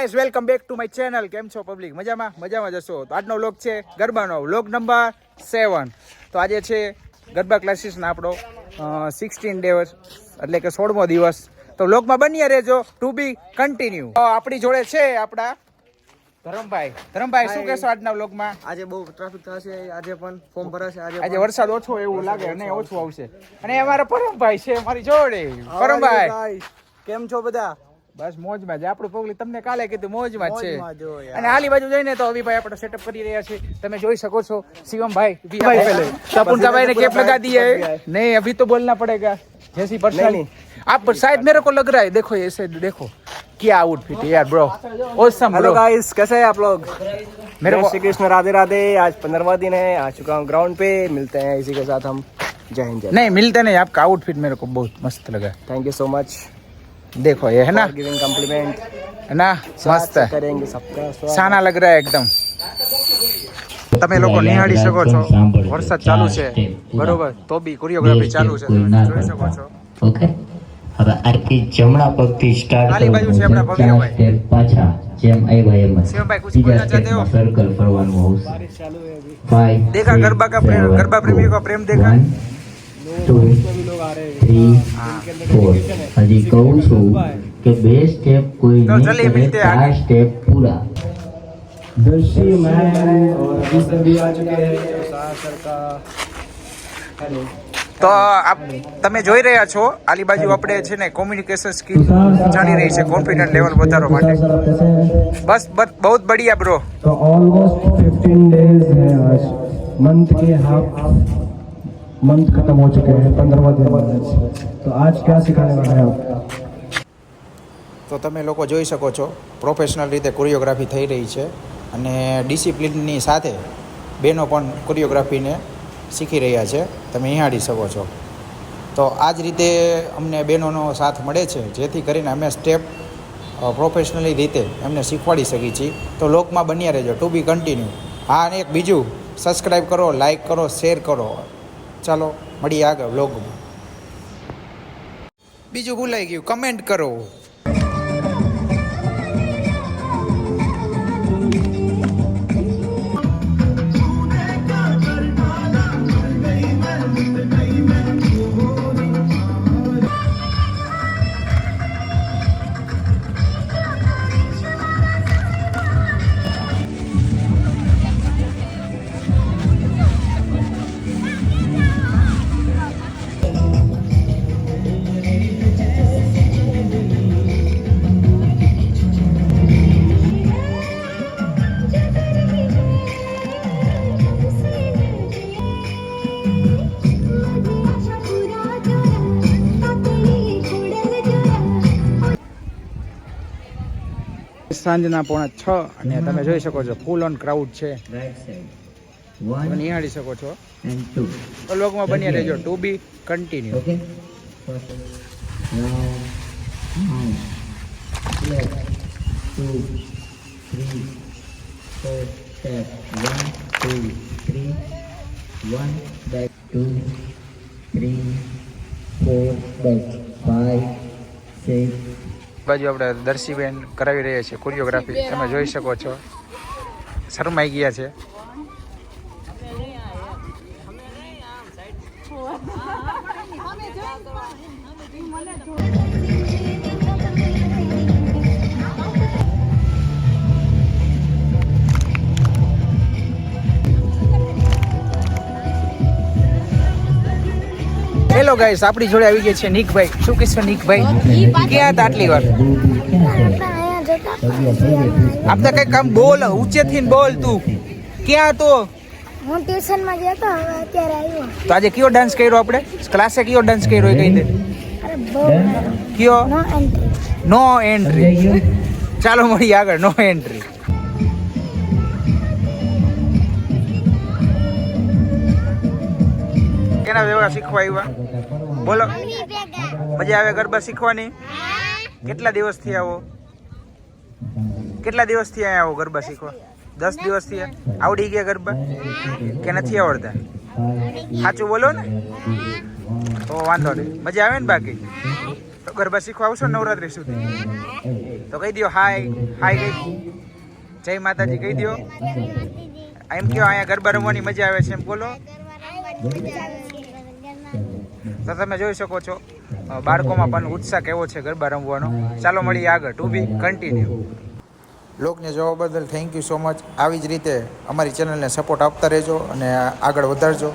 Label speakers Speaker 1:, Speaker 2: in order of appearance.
Speaker 1: Guys welcome back to my channel. કેમ છો public? મજામાં જશો. તો આજનો વ્લોગ છે ગરબાનો વ્લોગ નંબર 7. તો આજે છે ગરબા ક્લાસીસના આપણો 16 દિવસ એટલે કે 16મો દિવસ. તો વ્લોગમાં બન્યા રહેજો, ટુ બી કન્ટિન્યુ. આપણી જોડે છે આપણા ધરમભાઈ શું કહેશો આજના વ્લોગમાં?
Speaker 2: આજે બહુ ટ્રાફિક થશે, આજે પણ ફોર્મ ભરાશે.
Speaker 1: આજે વરસાદ ઓછો એવું લાગે અને ઓછું આવશે. અને અમારા પરમભાઈ છે મારી જોડે. પરમભાઈ
Speaker 2: કેમ છો બધા?
Speaker 1: બસ મોજમાં જ. આપણું પબ્લિક તમને કાલે કીધું મોજમાં છે. અને આલી બાજુ જઈને તો અભિભાઈ આપણે સેટઅપ કરી રહ્યા છે, તમે જોઈ શકો છો. शिवमभाई तपनकाभाई ने कैप लगा दी है. नहीं अभी तो बोलना पड़ेगा जैसी पर्सनली. आप शायद मेरे को लग रहा है, देखो ऐसे देखो क्या आउटफिट है यार bro, awesome
Speaker 2: hello
Speaker 1: bro.
Speaker 2: Guys, कैसे हैं आप लोग?
Speaker 1: मेरे को
Speaker 2: श्री कृष्ण, राधे राधे. आज 15वां दिन है, आ चुका हूँ ग्राउंड पे. मिलते हैं इसी के साथ हम. जय हिंद.
Speaker 1: नहीं मिलते नहीं, आपका आउटफिट मेरे को बहुत मस्त लगा.
Speaker 2: Thank you so much.
Speaker 1: देखो ये है ना,
Speaker 2: गिविंग कॉम्प्लीमेंट
Speaker 1: है ना, मस्त
Speaker 2: करेंगे सबका स्वागत.
Speaker 1: साना लग रहा है एकदम. તમે લોકો નિહાળી શકો છો, વરસાદ ચાલુ છે બરોબર, તો બી કોરિયોગ્રાફી ચાલુ છે, તમે જોઈ શકો છો.
Speaker 3: ઓકે, હવે આરતી જમણા પગથી સ્ટાર્ટ
Speaker 1: આલી બાજુ છે આપણા ભવ્યભાઈ.
Speaker 3: સ્ટેપ પાછા જેમ આવ્યા એમ
Speaker 1: शिवमभाई कुछ बोलना चाहते हो?
Speaker 3: સર્કલ ફરવાનું આવશે. 5
Speaker 1: देखा गरबा का प्रेम, गरबा प्रेमियों का प्रेम देखा.
Speaker 3: 2 3 4 હજી કહું છું કે 2 સ્ટેપ કોઈ
Speaker 1: तो
Speaker 3: નહીં
Speaker 1: चलिए
Speaker 3: કરે,
Speaker 1: मिलते हैं
Speaker 3: 4
Speaker 1: आगे.
Speaker 3: સ્ટેપ પૂરા.
Speaker 2: दर्शी मैन और अभी सभी आ चुके हैं. सर का हेलो.
Speaker 1: તો આપ તમે જોઈ રહ્યા છો આલી બાજુ આપણે છે ને કોમ્યુનિકેશન સ્કિલ જાણી રહી છે, કોન્ફિડન્ટ લેવલ વધારવા માટે. બસ બહુ બઢિયા બ્રો.
Speaker 2: तो ऑलमोस्ट 15 डेज है आज. मंथ के हाफ मंथ खत्म हो चुके हैं, 15वां दिन है. तो आज क्या सिखाने वाला है आप?
Speaker 1: તો તમે લોકો જોઈ શકો છો પ્રોફેશનલ રીતે કોરિયોગ્રાફી થઈ રહી છે અને ડિસિપ્લિનની સાથે બહેનો પણ કોરિયોગ્રાફીને શીખી રહ્યા છે, તમે નિહાળી શકો છો. તો આ જ રીતે અમને બહેનોનો સાથ મળે છે, જેથી કરીને અમે સ્ટેપ પ્રોફેશનલી રીતે એમને શીખવાડી શકીએ છીએ. તો લોકમાં બન્યા રહેજો, ટુ બી કન્ટિન્યુ. હા, અને એક બીજું, સબસ્ક્રાઈબ કરો, લાઈક કરો, શેર કરો. ચાલો મળીએ આગળ વ્લોગમાં. બીજું ભૂલાઈ ગયું, કમેન્ટ કરો. સાંજના 5:45 અને તમે જોઈ શકો છો ફૂલ ઓન ક્રાઉડ છે,
Speaker 3: રાઈટ સાઈડ
Speaker 1: તમે
Speaker 3: 1
Speaker 1: નિહાળી શકો છો.
Speaker 3: and 2.
Speaker 1: તો લોકમાં બન્યા રહેજો, ટુ બી continue.
Speaker 3: Okay. Now, 2, 3, 4 step. 1, 2, 3, 1 back, 2, 3, 4 back, 5, 6.
Speaker 1: બાજુ આપણે દર્શીબેન કરાવી રહ્યા છે કોરિયોગ્રાફી, તમે જોઈ શકો છો. શરમાઈ ગયા છે. હેલો ગાઈસ, આપણી જોડે આવી ગયા છે નિકભાઈ. શું કહેશો નિકભાઈ? ક્યાં હતા આટલી વાર? આપણે કઈ કામ બોલ, ઊંચેથી બોલ. તું ક્યાં હતો?
Speaker 4: હું ટ્યુશનમાં ગયો તો, હવે અત્યારે આવ્યો.
Speaker 1: તો આજે કયો ડાન્સ કર્યો આપણે ક્લાસે? કયો ડાન્સ કર્યો એ કહી દે.
Speaker 4: અરે બહુ
Speaker 1: કયો?
Speaker 4: No entry.
Speaker 1: No entry. ચાલો મળીએ આગળ. No entry. કેના વ્યવહાર શીખવા આવ્યા? બોલો. મજા આવે ગરબા શીખવાની? કેટલા દિવસથી આવો? કેટલા દિવસથી અહીંયા આવો ગરબા શીખવા? 10 દિવસથી? આવડી ગયા ગરબા કે નથી આવડતા? સાચું બોલો ને, તો વાંધો નહીં. મજા આવે ને? બાકી તો ગરબા શીખવા આવશો ને નવરાત્રી સુધી? તો કહી દો હાય કહી જય માતાજી કહી દો. એમ કયો અહીંયા ગરબા રમવાની મજા આવે છે એમ બોલો. તો તમે જોઈ શકો છો બાળકોમાં પણ ઉત્સાહ કેવો છે ગરબા રમવાનો. ચાલો મળીએ આગળ, ટુ બી કન્ટિન્યુ. લોકને જોવા બદલ થેન્ક યુ સો મચ. આવી જ રીતે અમારી ચેનલને સપોર્ટ આપતા રહેજો અને આગળ વધારજો.